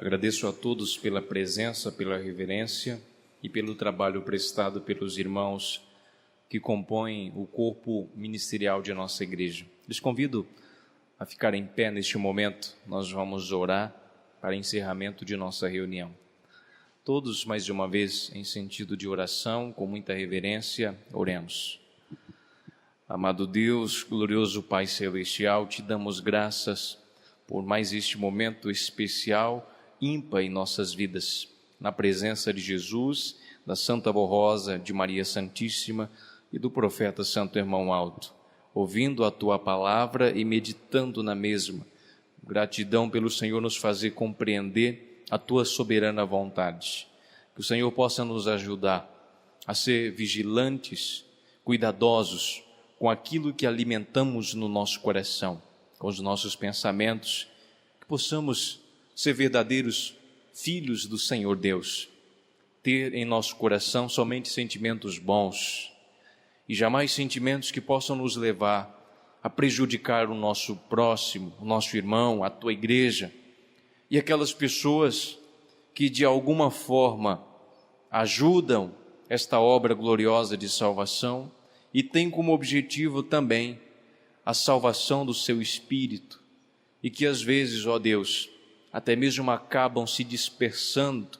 Agradeço a todos pela presença, pela reverência e pelo trabalho prestado pelos irmãos que compõem o corpo ministerial de nossa igreja. Les convido a ficar em pé neste momento. Nós vamos orar para encerramento de nossa reunião. Todos, mais de uma vez, em sentido de oração, com muita reverência, oremos. Amado Deus, glorioso Pai Celestial, te damos graças por mais este momento especial, ímpar em nossas vidas, na presença de Jesus, da Santa Rosa, de Maria Santíssima e do profeta Santo Irmão Alto, ouvindo a Tua palavra e meditando na mesma. Gratidão pelo Senhor nos fazer compreender a Tua soberana vontade. Que o Senhor possa nos ajudar a ser vigilantes, cuidadosos com aquilo que alimentamos no nosso coração, com os nossos pensamentos, que possamos ser verdadeiros filhos do Senhor Deus, ter em nosso coração somente sentimentos bons e jamais sentimentos que possam nos levar a prejudicar o nosso próximo, o nosso irmão, a tua igreja e aquelas pessoas que de alguma forma ajudam esta obra gloriosa de salvação e têm como objetivo também a salvação do seu espírito e que às vezes, ó Deus, até mesmo acabam se dispersando,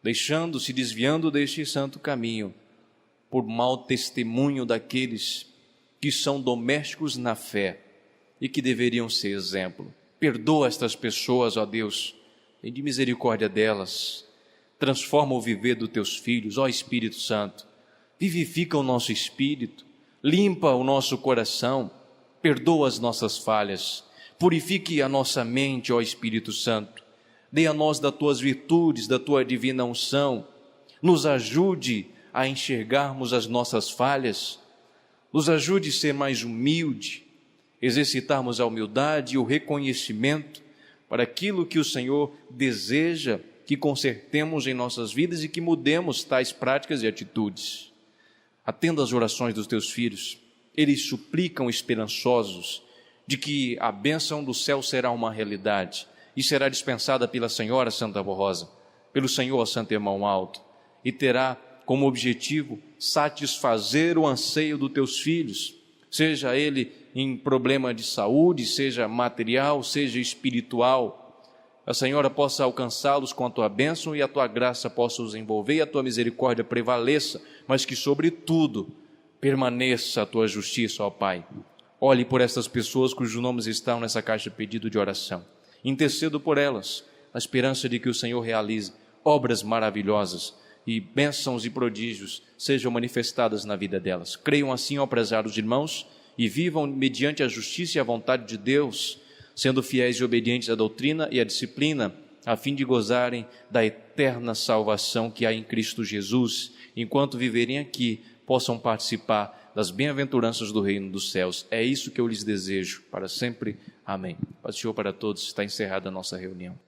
deixando-se desviando deste santo caminho por mau testemunho daqueles que são domésticos na fé e que deveriam ser exemplo. Perdoa estas pessoas, ó Deus, tem de misericórdia delas, transforma o viver dos teus filhos, ó Espírito Santo, vivifica o nosso espírito, limpa o nosso coração, perdoa as nossas falhas, purifique a nossa mente, ó Espírito Santo, dê a nós das tuas virtudes, da tua divina unção, nos ajude a enxergarmos as nossas falhas, nos ajude a ser mais humilde, exercitarmos a humildade e o reconhecimento para aquilo que o Senhor deseja que consertemos em nossas vidas e que mudemos tais práticas e atitudes. Atenda às orações dos teus filhos, eles suplicam esperançosos de que a bênção do céu será uma realidade e será dispensada pela Senhora Santa Rosa, pelo Senhor Santo Irmão Alto, e terá como objetivo satisfazer o anseio dos teus filhos, seja ele em problema de saúde, seja material, seja espiritual. A Senhora possa alcançá-los com a tua bênção e a tua graça possa os envolver e a tua misericórdia prevaleça, mas que sobretudo permaneça a tua justiça, ó Pai. Olhe por estas pessoas cujos nomes estão nessa caixa de pedido de oração. Intercedo por elas, na esperança de que o Senhor realize obras maravilhosas e bênçãos e prodígios sejam manifestadas na vida delas. Creiam assim, ó prezados irmãos, e vivam mediante a justiça e a vontade de Deus, sendo fiéis e obedientes à doutrina e à disciplina, a fim de gozarem da eterna salvação que há em Cristo Jesus, enquanto viverem aqui, possam participar das bem-aventuranças do reino dos céus. É isso que eu lhes desejo para sempre. Amém. Paz do Senhor para todos. Está encerrada a nossa reunião.